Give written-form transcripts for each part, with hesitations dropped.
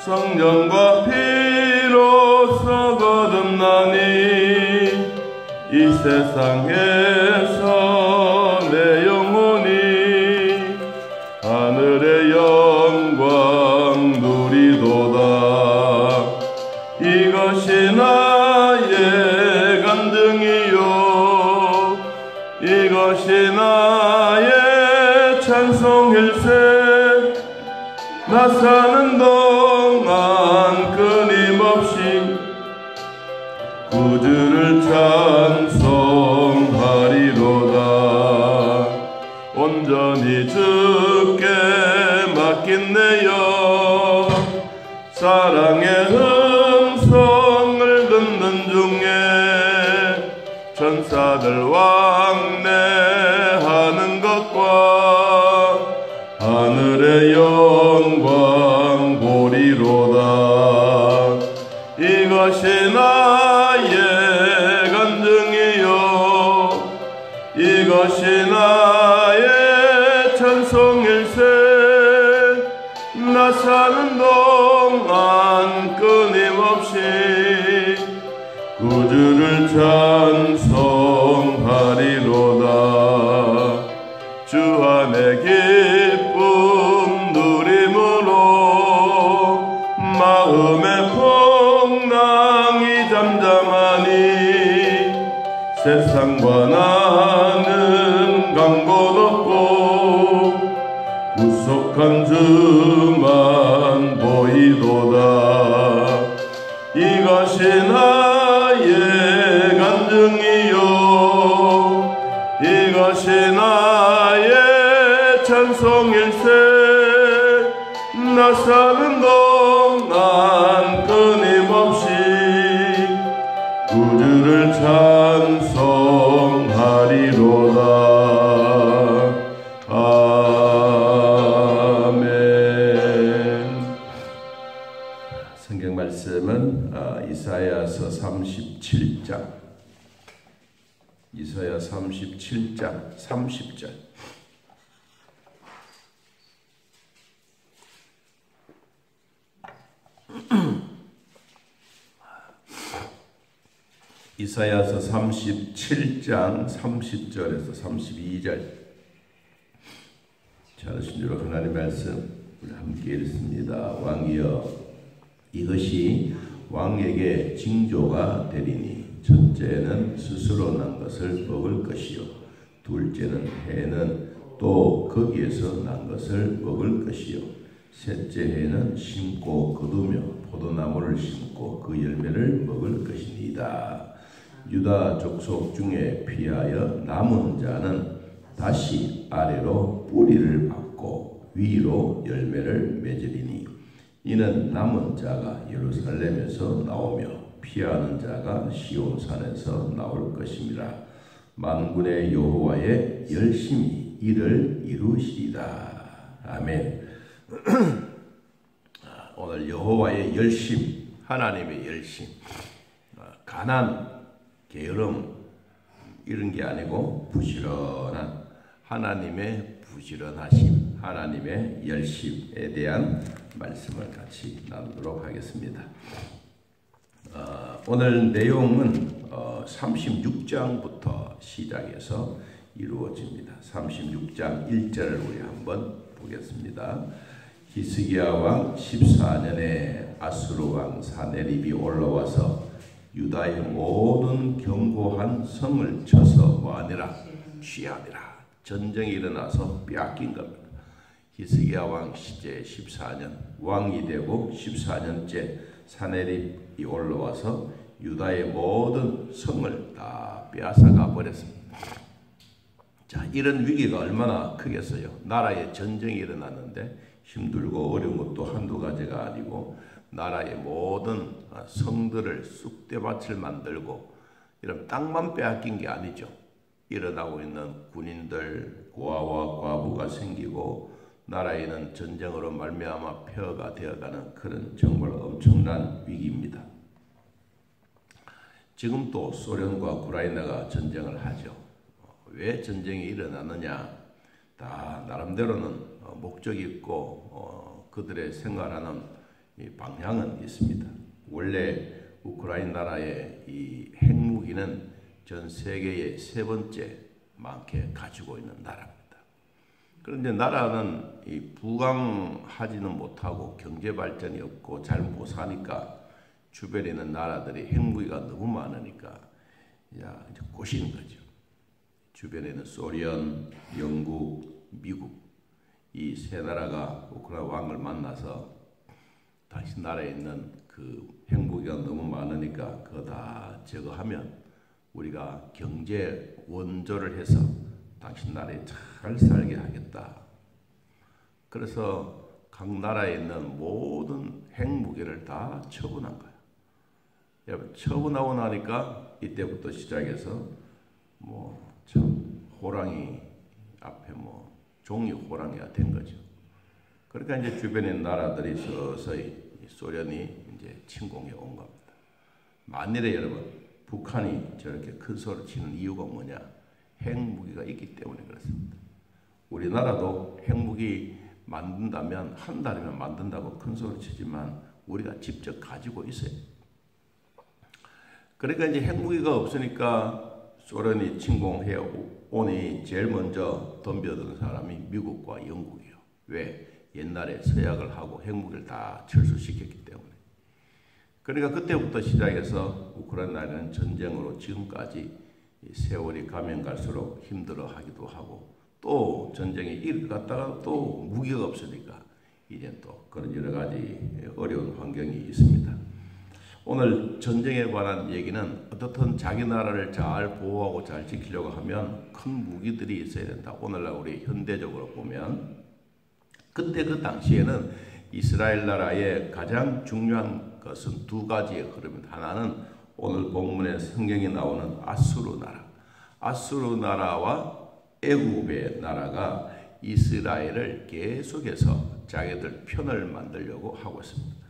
성령과 피로써 거듭나니 이 세상에서 내 영혼이 하늘의 영광 누리도다. 이것이 나의 간증이요 이것이 나의 찬송일세. 나 사는 동안 끊임없이 구주를 찬송하리로다. 온전히 주께 맡긴 내 영 사랑의 음성을 듣는 중에 천사들 왕래하는 것과 하늘의 영광 보리로다. 이것이 나의 간증이요 이것이 나의 찬송일세. 나 사는 동안 끊임없이 구주를 찬송하리로다. 주 안에 기쁨 누림으로 마음의 풍랑이 잠잠하니 세상과 나는 강고 높고 구속한 주만 보이도다. 이것이 나의 간증이요 이것이 나의 찬송일세. 나 사는 동안 끊임없이 구주를 찬송하리로다. 아멘. 성경 말씀은 이사야서 37장 이사야 37장 30절. 이사야서 37장 30절에서 32절. 잘하신 줄 하나님의 말씀 우리 함께 읽습니다. 왕이여 이것이 왕에게 징조가 되리니 첫째는 스스로 난 것을 먹을 것이요 둘째는 해는 또 거기에서 난 것을 먹을 것이요 셋째 해는 심고 거두며 포도나무를 심고 그 열매를 먹을 것이니이다. 유다 족속 중에 피하여 남은 자는 다시 아래로 뿌리를 받고 위로 열매를 맺으리니 이는 남은 자가 예루살렘에서 나오며 피하는 자가 시온산에서 나올 것임이라. 만군의 여호와의 열심히 이를 이루시리다. 아멘. 오늘 여호와의 열심, 하나님의 열심, 가난, 게으름 이런 게 아니고 부지런한 하나님의 부지런하심, 하나님의 열심에 대한 말씀을 같이 나누도록 하겠습니다. 오늘 내용은 36장부터 시작해서 이루어집니다. 36장 1절을 우리 한번 보겠습니다. 히스기야 왕 14년에 아수르 왕 사네립이 올라와서 유다의 모든 견고한 성을 쳐서 뭐하니라? 취하니라. 전쟁이 일어나서 빼앗긴 겁니다. 히스기야 왕 시제 14년 왕이 되고 14년째 사네립이 올라와서 유다의 모든 성을 다 빼앗아가 버렸습니다. 자, 이런 위기가 얼마나 크겠어요. 나라에 전쟁이 일어났는데 힘들고 어려운 것도 한두 가지가 아니고 나라의 모든 성들을 쑥대밭을 만들고 이런 땅만 빼앗긴 게 아니죠. 일어나고 있는 군인들, 고아와 과부가 생기고 나라에는 전쟁으로 말미암아 폐허가 되어가는 그런 정말 엄청난 위기입니다. 지금 또 소련과 우크라이나가 전쟁을 하죠. 왜 전쟁이 일어나느냐? 다 나름대로는 목적이 있고 그들의 생활하는 방향은 있습니다. 원래 우크라이나 나라의 이 핵무기는 전 세계의 세 번째 많게 가지고 있는 나라입니다. 그런데 나라는 이 부강하지는 못하고 경제 발전이 없고 잘 못 사니까 주변에 있는 나라들이 핵무기가 너무 많으니까 이제 꼬시는 거죠. 주변에 있는 소련, 영국, 미국 이 세 나라가 우크라이나 왕을 만나서 당신 나라에 있는 그 핵무기가 너무 많으니까 그거 다 제거하면 우리가 경제 원조를 해서 당신 나라에 잘 살게 하겠다. 그래서 각 나라에 있는 모든 핵무기를 다 처분한 거야. 여러분, 처분하고 나니까 이때부터 시작해서 참 호랑이 앞에 종이 호랑이가 된 거죠. 그러니까 이제 주변에 있는 나라들이 서서히 소련이 이제 침공해 온 겁니다. 만일에 여러분 북한이 저렇게 큰 소리 치는 이유가 뭐냐? 핵무기가 있기 때문에 그렇습니다. 우리나라도 핵무기 만든다면 한 달이면 만든다고 큰 소리 치지만 우리가 직접 가지고 있어요. 그러니까 이제 핵무기가 없으니까 소련이 침공해 오니 제일 먼저 덤벼드는 사람이 미국과 영국이에요. 왜? 옛날에 서약을 하고 핵무기를 다 철수시켰기 때문에. 그러니까 그때부터 시작해서 우크라이나는 전쟁으로 지금까지 세월이 가면 갈수록 힘들어하기도 하고 또 전쟁이 일어났다가 또 무기가 없으니까 이제 또 그런 여러 가지 어려운 환경이 있습니다. 오늘 전쟁에 관한 얘기는 어떻든 자기 나라를 잘 보호하고 잘 지키려고 하면 큰 무기들이 있어야 된다. 오늘날 우리 현대적으로 보면 그때 그 당시에는 이스라엘 나라의 가장 중요한 것은 두 가지의 흐름입니다. 하나는 오늘 본문에 성경에 나오는 아수르 나라. 아수르 나라와 애굽의 나라가 이스라엘을 계속해서 자기들 편을 만들려고 하고 있습니다.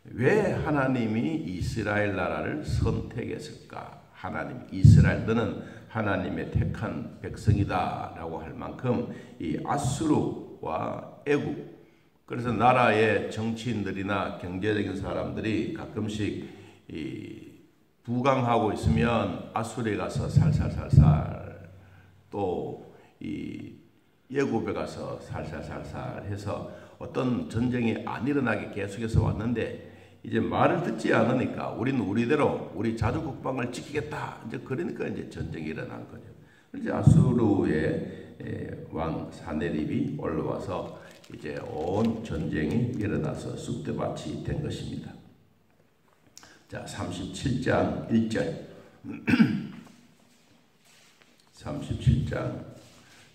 왜 하나님이 이스라엘 나라를 선택했을까? 이스라엘들은 하나님의 택한 백성이다 라고 할 만큼 이 아수르와 애굽, 그래서 나라의 정치인들이나 경제적인 사람들이 가끔씩 부강하고 있으면 아수르에 가서 살살살살 또 이 애굽에 가서 살살살살 해서 어떤 전쟁이 안 일어나게 계속해서 왔는데 이제 말을 듣지 않으니까 우리는 우리대로 우리 자주 국방을 지키겠다. 이제 그러니까 이제 전쟁이 일어난 거죠. 이제 아수르의 왕 사네립이 올라와서 이제 온 전쟁이 일어나서 쑥대밭이 된 것입니다. 자, 37장 1절. 37장.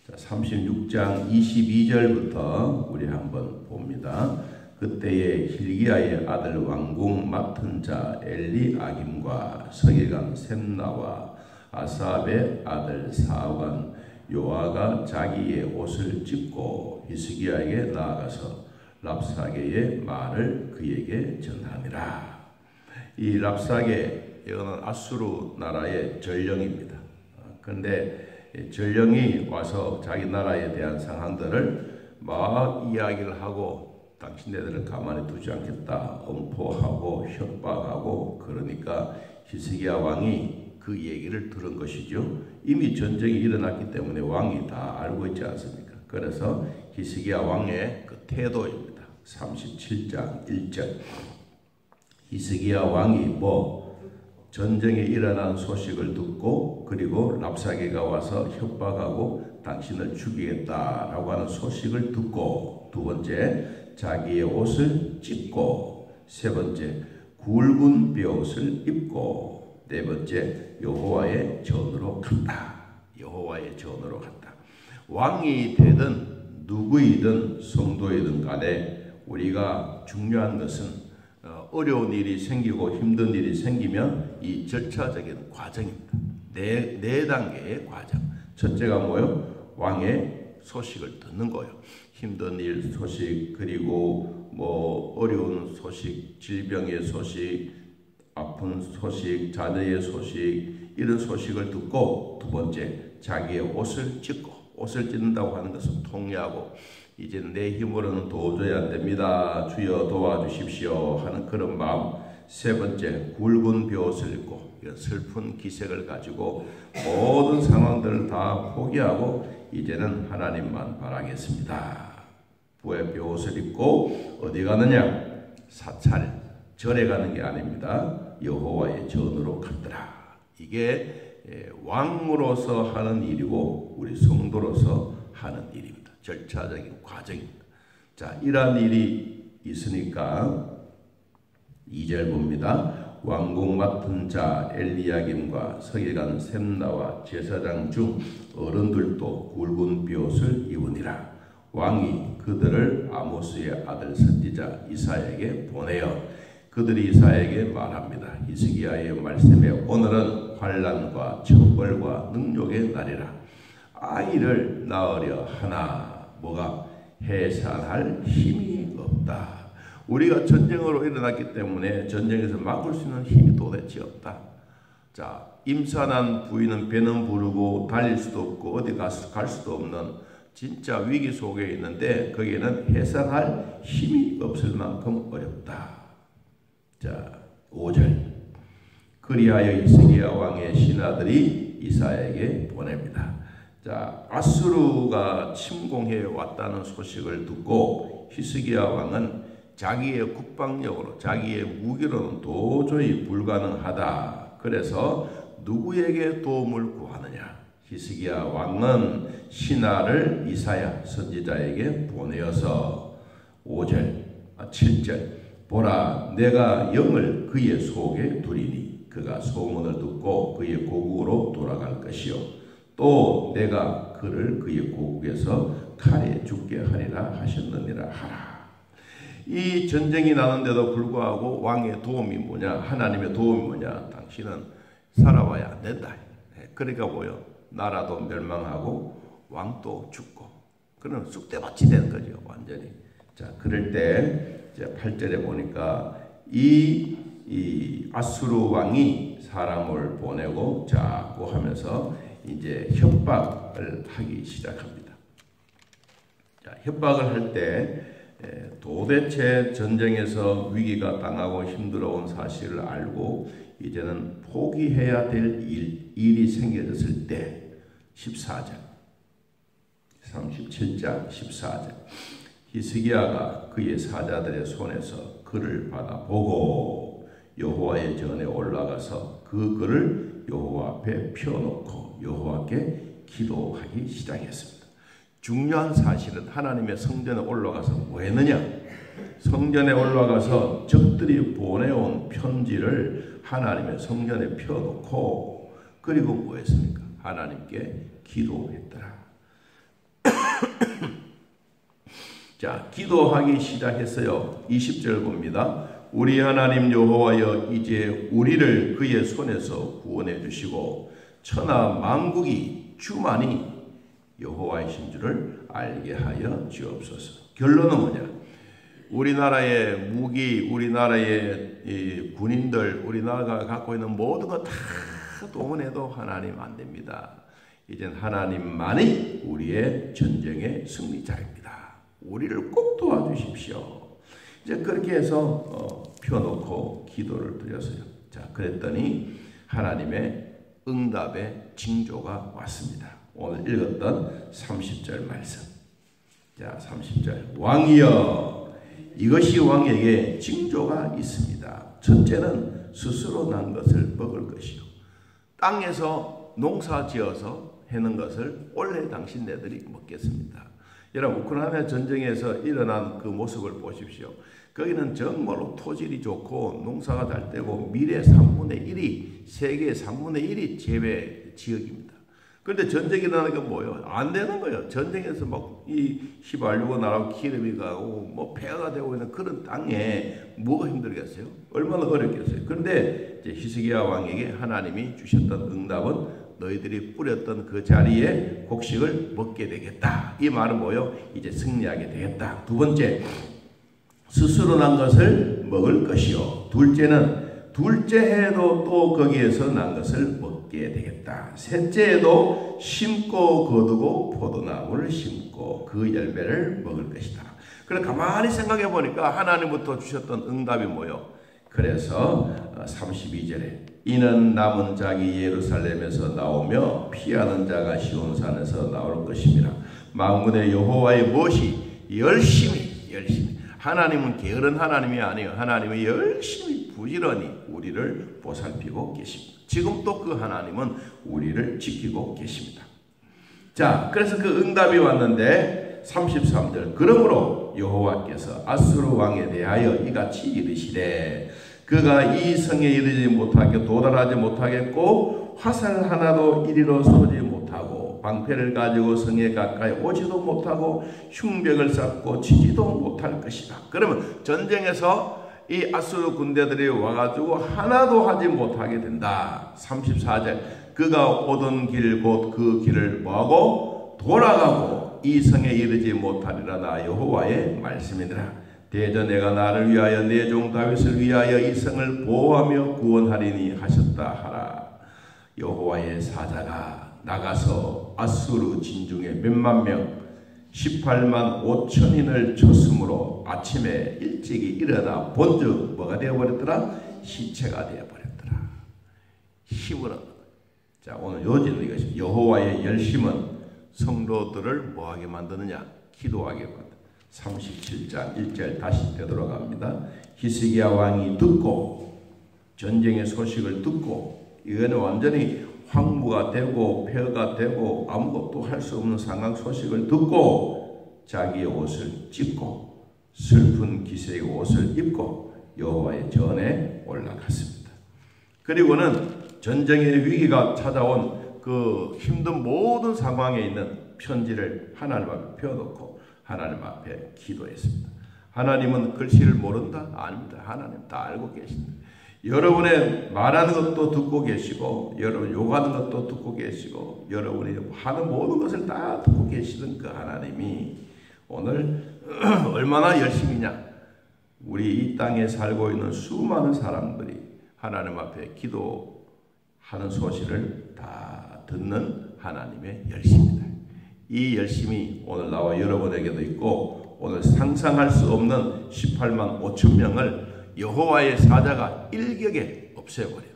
자, 36장 22절부터 우리 한번 봅니다. 그때에 hil기야의 아들 왕궁 맡은 자 엘리아김과 서기관 셈나와 아삽의 아들 사관 요아가 자기의 옷을 찢고 히스기야에게 나아가서 랍사게의 말을 그에게 전하니라. 이 랍사게, 이거는 아수르 나라의 전령입니다. 그런데 전령이 와서 자기 나라에 대한 상황들을 막 이야기를 하고 당신네들을 가만히 두지 않겠다 엄포하고 협박하고, 그러니까 히스기야 왕이 그 얘기를 들은 것이죠. 이미 전쟁이 일어났기 때문에 왕이 다 알고 있지 않습니까? 그래서 히스기야 왕의 그 태도입니다. 37장 1절. 히스기야 왕이 전쟁이 일어난 소식을 듣고 그리고 랍사게가 와서 협박하고 당신을 죽이겠다라고 하는 소식을 듣고, 두 번째 자기의 옷을 찢고, 세 번째 굵은 베옷을 입고, 네 번째 여호와의 전으로 갔다. 여호와의 전으로 갔다. 왕이 되든 누구이든 성도이든 간에 우리가 중요한 것은 어려운 일이 생기고 힘든 일이 생기면 이 절차적인 과정입니다. 네 단계의 과정. 첫째가 뭐요? 왕의 소식을 듣는 거예요. 힘든 일 소식, 그리고 어려운 소식, 질병의 소식, 아픈 소식, 자녀의 소식, 이런 소식을 듣고, 두 번째 자기의 옷을 찢고, 옷을 찢는다고 하는 것은 통례하고 이제 내 힘으로는 도저히 안 됩니다. 주여 도와주십시오 하는 그런 마음. 세 번째, 굵은 벼옷을 입고 슬픈 기색을 가지고 모든 상황들을 다 포기하고 이제는 하나님만 바라겠습니다. 부의 벼옷을 입고 어디 가느냐? 사찰, 절에 가는 게 아닙니다. 여호와의 전으로 갔더라. 이게 왕으로서 하는 일이고 우리 성도로서 하는 일입니다. 절차적인 과정입니다. 자, 이러한 일이 있으니까 2절 봅니다. 왕궁 맡은 자 엘리야김과 서기관 셈나와 제사장 중 어른들도 굵은 벼옷을 입으니라. 왕이 그들을 아모스의 아들 선지자 이사야에게 보내어 그들이 이사야에게 말합니다. 히스기야의 말씀에 오늘은 환난과 천벌과 능욕의 날이라. 아이를 낳으려 하나 뭐가 해산할 힘이 없다. 우리가 전쟁으로 일어났기 때문에 전쟁에서 막을 수 있는 힘이 도대체 없다. 자, 임산한 부인은 배는 부르고 달릴 수도 없고 어디 갈 수도 없는 진짜 위기 속에 있는데 거기에는 해산할 힘이 없을 만큼 어렵다. 자, 5절. 그리하여 히스기야 왕의 신하들이 이사야에게 보냅니다. 자, 아수르가 침공해 왔다는 소식을 듣고 히스기야 왕은 자기의 국방력으로 자기의 무기로는 도저히 불가능하다. 그래서 누구에게 도움을 구하느냐? 히스기야 왕은 신하를 이사야 선지자에게 보내어서 7절 보라 내가 영을 그의 속에 두리니 그가 소문을 듣고 그의 고국으로 돌아갈 것이요 또 내가 그를 그의 고국에서 칼에 죽게 하리라 하셨느니라 하라. 이 전쟁이 나는데도 불구하고 왕의 도움이 뭐냐? 하나님의 도움이 뭐냐? 당신은 살아와야 안 된다. 그러니까 뭐요? 나라도 멸망하고 왕도 죽고 그런 쑥대밭이 되는 거죠. 완전히. 자, 그럴 때 이제 8절에 보니까 이 아수르 왕이 사람을 보내고 자고 하면서 이제 협박을 하기 시작합니다. 자, 협박을 할 때 도대체 전쟁에서 위기가 당하고 힘들어온 사실을 알고 이제는 포기해야 될 일이 생겨졌을 때 14절 37장 14절 히스기야가 그의 사자들의 손에서 글을 받아보고 여호와의 전에 올라가서 그 글을 여호와 앞에 펴놓고 여호와께 기도하기 시작했습니다. 중요한 사실은 하나님의 성전에 올라가서 뭐 했느냐? 성전에 올라가서 적들이 보내온 편지를 하나님의 성전에 펴놓고 그리고 뭐 했습니까? 하나님께 기도했더라. 자, 기도하기 시작했어요. 20절 봅니다. 우리 하나님 여호와여 이제 우리를 그의 손에서 구원해 주시고 천하 만국이 주만이 여호와이신 줄을 알게 하여 주옵소서. 결론은 뭐냐? 우리나라의 무기, 우리나라의 이 군인들, 우리나라가 갖고 있는 모든 것 다 동원해도 하나님 안 됩니다. 이젠 하나님만이 우리의 전쟁의 승리자입니다. 우리를 꼭 도와주십시오. 이제 그렇게 해서 펴놓고 기도를 드렸어요. 자, 그랬더니 하나님의 응답의 징조가 왔습니다. 오늘 읽었던 30절 말씀. 자, 30절. 왕이여, 이것이 왕에게 징조가 있습니다. 첫째는 스스로 난 것을 먹을 것이요. 땅에서 농사 지어서 해는 것을 원래 당신네들이 먹겠습니다. 여러분, 우크라이나 전쟁에서 일어난 그 모습을 보십시오. 거기는 정말로 토질이 좋고 농사가 잘 되고 밀의 3분의 1이 세계의 3분의 1이 재배 지역입니다. 그런데 전쟁이 일어나니까 뭐예요? 안 되는 거예요. 전쟁에서 막 이 휘발유가 나가고 기름이 가고 뭐 폐가 되고 있는 그런 땅에 뭐가 힘들겠어요? 얼마나 어렵겠어요? 그런데 이제 히스기야 왕에게 하나님이 주셨던 응답은 너희들이 뿌렸던 그 자리에 곡식을 먹게 되겠다. 이 말은 뭐예요? 이제 승리하게 되겠다. 두 번째, 스스로 난 것을 먹을 것이요. 둘째는 둘째 해도 또 거기에서 난 것을 먹 얻게 되겠다. 셋째에도 심고 거두고 포도나무를 심고 그 열매를 먹을 것이다. 그래 가만히 생각해 보니까 하나님부터 주셨던 응답이 뭐요? 그래서 32절에 이는 남은 짝이 예루살렘에서 나오며 피하는 자가 시온산에서 나올 것입니다. 만군의 여호와의 무엇이 열심히 하나님은 게으른 하나님이 아니에요. 하나님이 열심히 부지런히 우리를 보살피고 계십니다. 지금 또 그 하나님은 우리를 지키고 계십니다. 자, 그래서 그 응답이 왔는데 33절 그러므로 여호와께서 아수르 왕에 대하여 이같이 이르시되 그가 이 성에 이르지 못하게 도달하지 못하겠고 화살 하나도 이리로 쏘지 못하고 방패를 가지고 성에 가까이 오지도 못하고 흉벽을 쌓고 치지도 못할 것이다. 그러면 전쟁에서 이 아수르 군대들이 와가지고 하나도 하지 못하게 된다. 34절 그가 오던 길 곧 그 길을 뭐하고 돌아가고 이 성에 이르지 못하리라. 나 여호와의 말씀이니라. 대저 내가 나를 위하여 내 종 다윗을 위하여 이 성을 보호하며 구원하리니 하셨다 하라. 여호와의 사자가 나가서 아수르 진중에 몇만 명 18만 5천인을 쳤으므로 아침에 일찍이 일어나 본즉 뭐가 되어버렸더라? 시체가 되어버렸더라. 힘은 자 오늘 요지는 이것입니다. 여호와의 열심은 성도들을 뭐하게 만드느냐? 기도하게 만든다. 37장 1절 다시 되돌아갑니다. 히스기야 왕이 듣고 전쟁의 소식을 듣고 이거는 완전히 황무가 되고 폐허가 되고 아무것도 할 수 없는 상황 소식을 듣고 자기의 옷을 찢고 슬픈 기색의 옷을 입고 여호와의 전에 올라갔습니다. 그리고는 전쟁의 위기가 찾아온 그 힘든 모든 상황에 있는 편지를 하나님 앞에 펴놓고 하나님 앞에 기도했습니다. 하나님은 글씨를 모른다? 아닙니다. 하나님 다 알고 계십니다. 여러분의 말하는 것도 듣고 계시고 여러분 욕하는 것도 듣고 계시고 여러분이 하는 모든 것을 다 듣고 계시는 그 하나님이 오늘 얼마나 열심히냐. 우리 이 땅에 살고 있는 수많은 사람들이 하나님 앞에 기도하는 소식을 다 듣는 하나님의 열심입니다. 이 열심이 오늘 나와 여러분에게도 있고 오늘 상상할 수 없는 18만 5천 명을 여호와의 사자가 일격에 없애버리는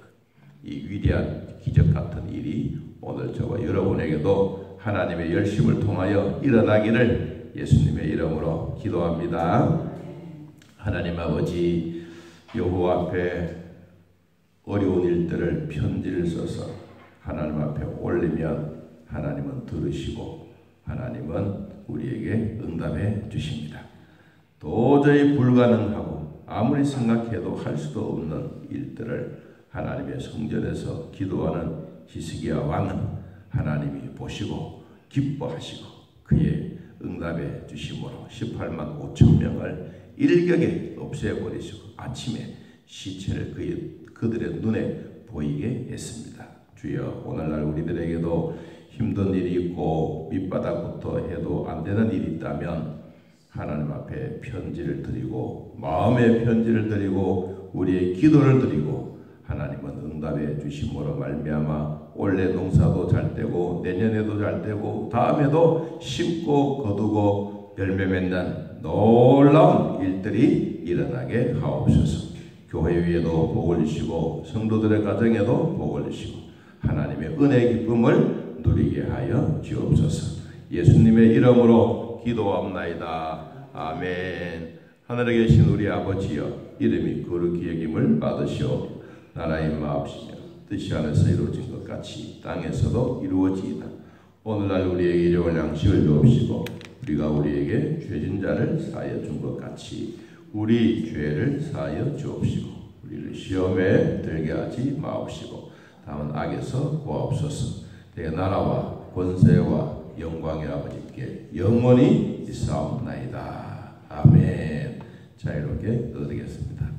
이 위대한 기적 같은 일이 오늘 저와 여러분에게도 하나님의 열심을 통하여 일어나기를 예수님의 이름으로 기도합니다. 하나님 아버지 여호와 앞에 어려운 일들을 편지를 써서 하나님 앞에 올리면 하나님은 들으시고 하나님은 우리에게 응답해 주십니다. 도저히 불가능하고 아무리 생각해도 할 수도 없는 일들을 하나님의 성전에서 기도하는 히스기야 왕은 하나님이 보시고 기뻐하시고 그의 응답해 주심으로 18만 5천 명을 일격에 없애버리시고 아침에 시체를 그들의 눈에 보이게 했습니다. 주여 오늘날 우리들에게도 힘든 일이 있고 밑바닥부터 해도 안 되는 일이 있다면 하나님 앞에 편지를 드리고 마음의 편지를 드리고 우리의 기도를 드리고 하나님은 응답해 주심으로 말미암아 올해 농사도 잘 되고 내년에도 잘 되고 다음에도 심고 거두고 열매 맺는 놀라운 일들이 일어나게 하옵소서. 교회 위에도 복을 주시고 성도들의 가정에도 복을 주시고 하나님의 은혜 기쁨을 누리게 하여 주옵소서. 예수님의 이름으로 기도합나이다. 아멘. 하늘에 계신 우리 아버지여 이름이 거룩히 여김을 받으시오. 나라의 마옵시며 뜻이 하늘에서 이루어진 것 같이 땅에서도 이루어지이다. 오늘날 우리에게 일용할 양식을 주옵시고 우리가 우리에게 죄진 자를 사하여 준 것 같이 우리 죄를 사하여 주옵시고 우리를 시험에 들게 하지 마옵시고 다만 악에서 구하옵소서. 내 나라와 권세와 영광의 아버지께 영원히 있사옵나이다. 아멘. 자 이렇게 얻으겠습니다.